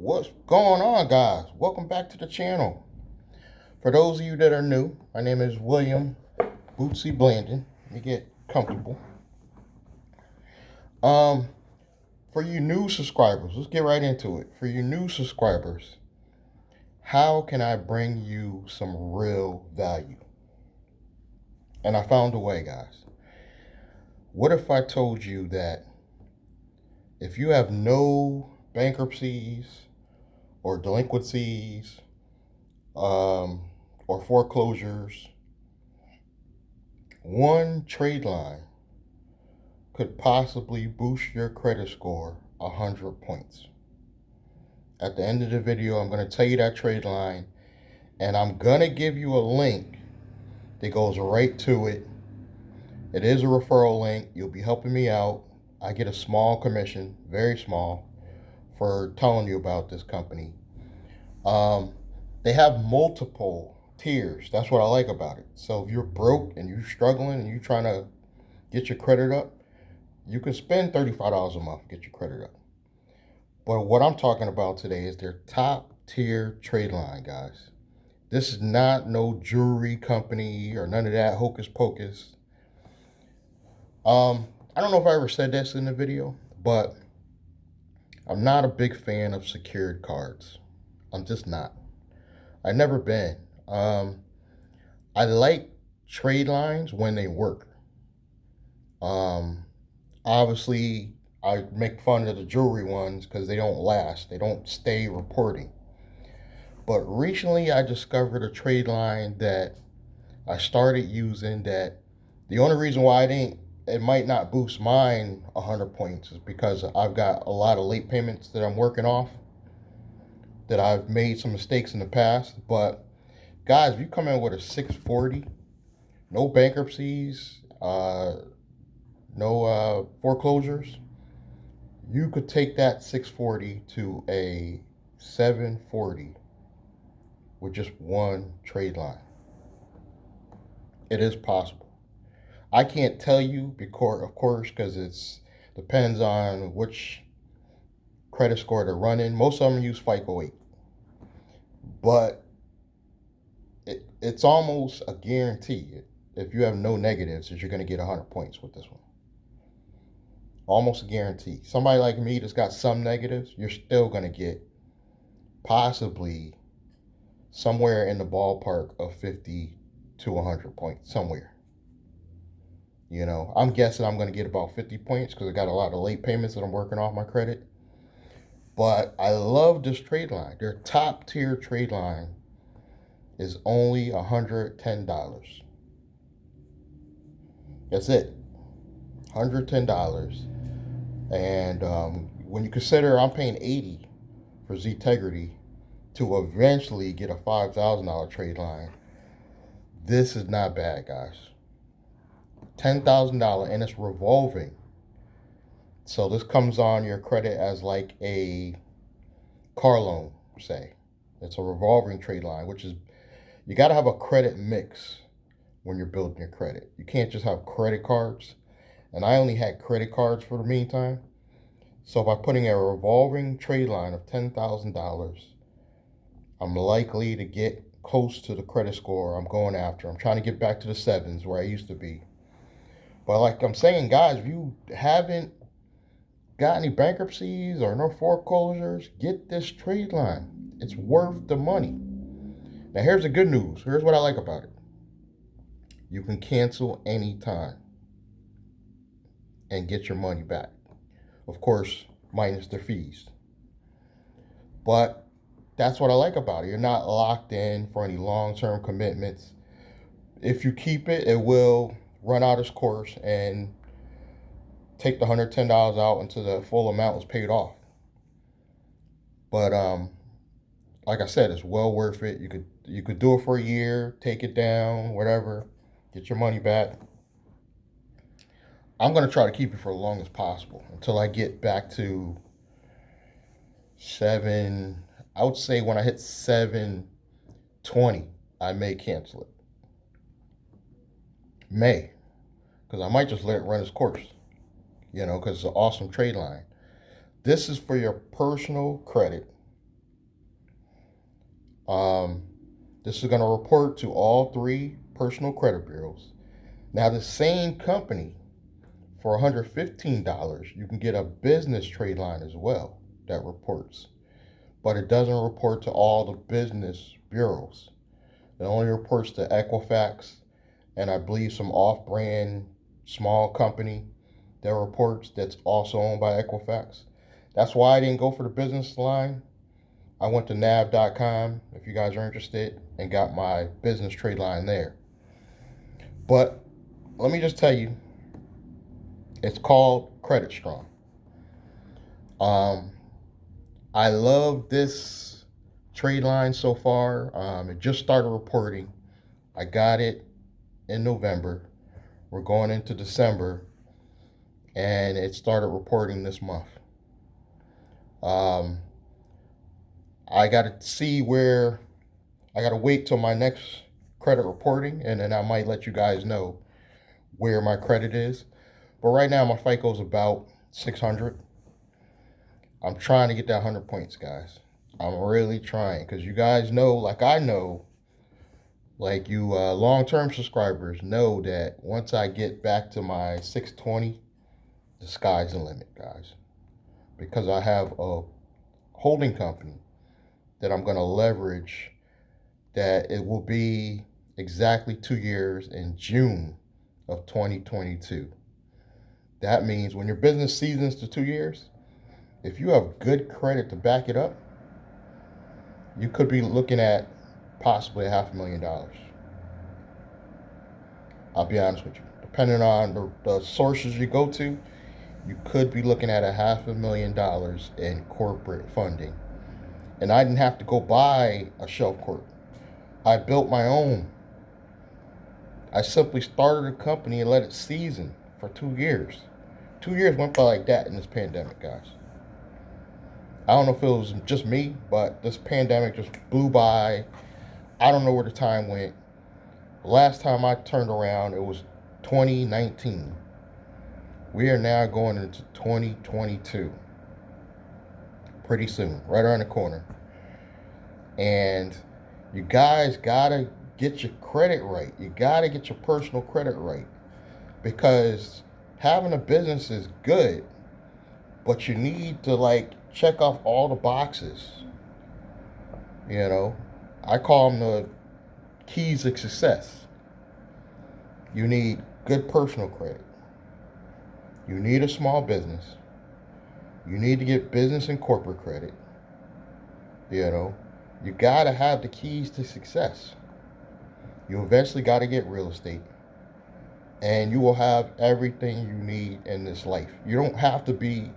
What's going on, guys? Welcome back to the channel. For those of you that are new, my name is William Bootsy Blandon. Let me get comfortable. Um, for you new subscribers, let's get right into it. For you new subscribers, how can I bring you some real value? And I found a way, guys. What if I told you that if you have no bankruptcies or delinquencies, or foreclosures, one trade line could possibly boost your credit score 100 points. At the end of the video, I'm going to tell you that trade line, and I'm going to give you a link that goes right to it. It is a referral link. You'll be helping me out. I get a small commission, very small, for telling you about this company. They have multiple tiers. That's what I like about it. So if you're broke and you're struggling and you're trying to get your credit up, you can spend $35 a month to get your credit up. But what I'm talking about today is their top tier trade line, guys. This is not no jewelry company or none of that hocus pocus. I don't know if I ever said this in the video, but I'm not a big fan of secured cards. I'm just not. I've never been. I like trade lines when they work. Obviously, I make fun of the jewelry ones because they don't last. They don't stay reporting. But recently, I discovered a trade line that I started using that the only reason why it might not boost mine 100 points is because I've got a lot of late payments that I'm working off, that I've made some mistakes in the past. But guys, if you come in with a 640, no bankruptcies, no foreclosures, you could take that 640 to a 740 with just one trade line. It is possible. I can't tell you, because, of course, because it depends on which credit score they're running. Most of them use FICO 8. But it's almost a guarantee. If you have no negatives, that you're going to get 100 points with this one. Almost a guarantee. Somebody like me that's got some negatives, you're still going to get possibly somewhere in the ballpark of 50 to 100 points, somewhere. You know, I'm guessing I'm going to get about 50 points because I got a lot of late payments that I'm working off my credit. But I love this trade line. Their top tier trade line is only $110. That's it. $110. And when you consider I'm paying $80 for Ztegrity to eventually get a $5,000 trade line, this is not bad, guys. $10,000, and it's revolving. So this comes on your credit as like a car loan, say. It's a revolving trade line, which is, you got to have a credit mix when you're building your credit. You can't just have credit cards. And I only had credit cards for the meantime. So by putting a revolving trade line of $10,000, I'm likely to get close to the credit score I'm going after. I'm trying to get back to the sevens where I used to be. But like I'm saying, guys, if you haven't got any bankruptcies or no foreclosures, get this trade line. It's worth the money. Now here's the good news. Here's what I like about it. You can cancel anytime and get your money back. Of course, minus the fees. But that's what I like about it. You're not locked in for any long-term commitments. If you keep it, it will run out its course and take the $110 out until the full amount was paid off. But like I said, it's well worth it. You could do it for a year, take it down, whatever, get your money back. I'm going to try to keep it for as long as possible until I get back to 7. I would say when I hit 720, I may cancel it. May. Because I might just let it run its course. You know, because it's an awesome trade line. This is for your personal credit. Um, this is going to report to all three personal credit bureaus. Now, the same company, for $115, you can get a business trade line as well that reports, but it doesn't report to all the business bureaus. It only reports to Equifax and I believe some off-brand small company that reports that's also owned by Equifax. That's why I didn't go for the business line. I went to nav.com if you guys are interested and got my business trade line there. But let me just tell you, it's called Credit Strong. Um, I love this trade line so far. It just started reporting. I got it in November. We're going into December, and it started reporting this month. Um, I got to see where I got to wait till my next credit reporting, and then I might let you guys know where my credit is. But right now, my FICO is about 600. I'm trying to get that 100 points, guys. I'm really trying because you guys know, like I know, like you long-term subscribers know that once I get back to my 620, the sky's the limit, guys. Because I have a holding company that I'm going to leverage that it will be exactly 2 years in June of 2022. That means when your business seasons to 2 years, if you have good credit to back it up, you could be looking at possibly $500,000. I'll be honest with you. Depending on the sources you go to, you could be looking at $500,000 in corporate funding. And I didn't have to go buy a shelf corp. I built my own. I simply started a company and let it season for 2 years. 2 years went by like that in this pandemic, guys. I don't know if it was just me, but this pandemic just blew by. I don't know where the time went. Last time I turned around, it was 2019. We are now going into 2022. Pretty soon, right around the corner. And you guys gotta get your credit right. You gotta get your personal credit right. Because having a business is good, but you need to like check off all the boxes. You know, I call them the keys to success. You need good personal credit. You need a small business. You need to get business and corporate credit. You know, you gotta have the keys to success. You eventually gotta get real estate. And you will have everything you need in this life. You don't have to be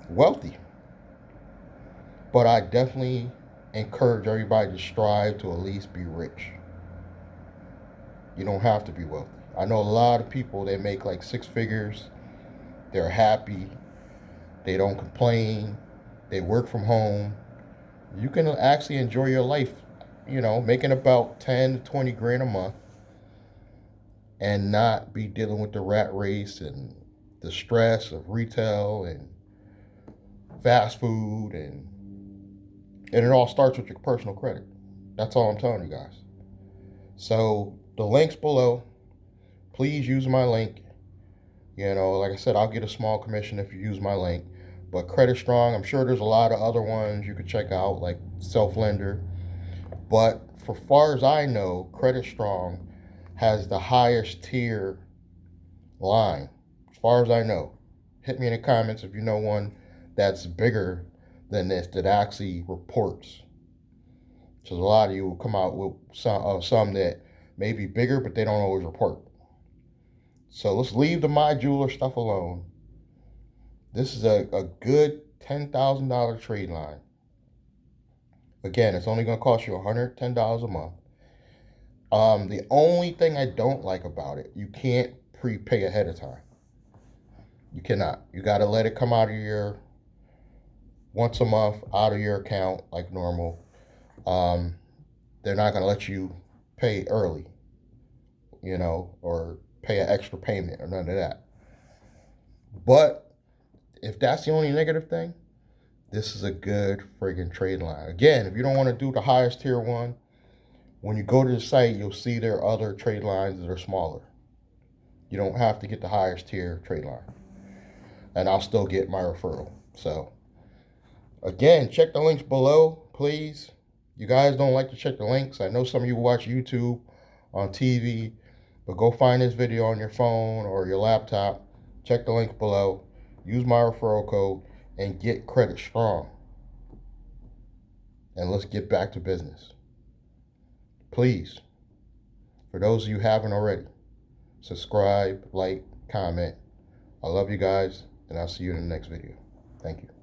wealthy. But I definitely encourage everybody to strive to at least be rich. You don't have to be wealthy. I know a lot of people that make like six figures. They're happy. They don't complain. They work from home. You can actually enjoy your life, making about 10 to 20 grand a month and not be dealing with the rat race and the stress of retail and fast food and it all starts with your personal credit. That's all I'm telling you guys. So the link's below. Please use my link. Like I said, I'll get a small commission if you use my link. But Credit Strong, I'm sure there's a lot of other ones you could check out, like Self Lender. But for far as I know, Credit Strong has the highest tier line. As far as I know. Hit me in the comments if you know one that's bigger than this that actually reports. So a lot of you will come out with some that may be bigger, but they don't always report. So let's leave the My Jeweler stuff alone. This is a good $10,000 trade line. Again, it's only going to cost you $110 a month. The only thing I don't like about it, you can't prepay ahead of time. You cannot. You got to let it come out of your once a month out of your account like normal. They're not going to let you pay early, or pay an extra payment or none of that. But if that's the only negative thing, this is a good friggin' trade line. Again, if you don't want to do the highest tier one, when you go to the site, you'll see there are other trade lines that are smaller. You don't have to get the highest tier trade line. And I'll still get my referral. So, again, check the links below, please. You guys don't like to check the links. I know some of you watch YouTube on TV, but go find this video on your phone or your laptop. Check the link below. Use my referral code and get credit strong. And let's get back to business. Please, for those of you who haven't already, subscribe, like, comment. I love you guys, and I'll see you in the next video. Thank you.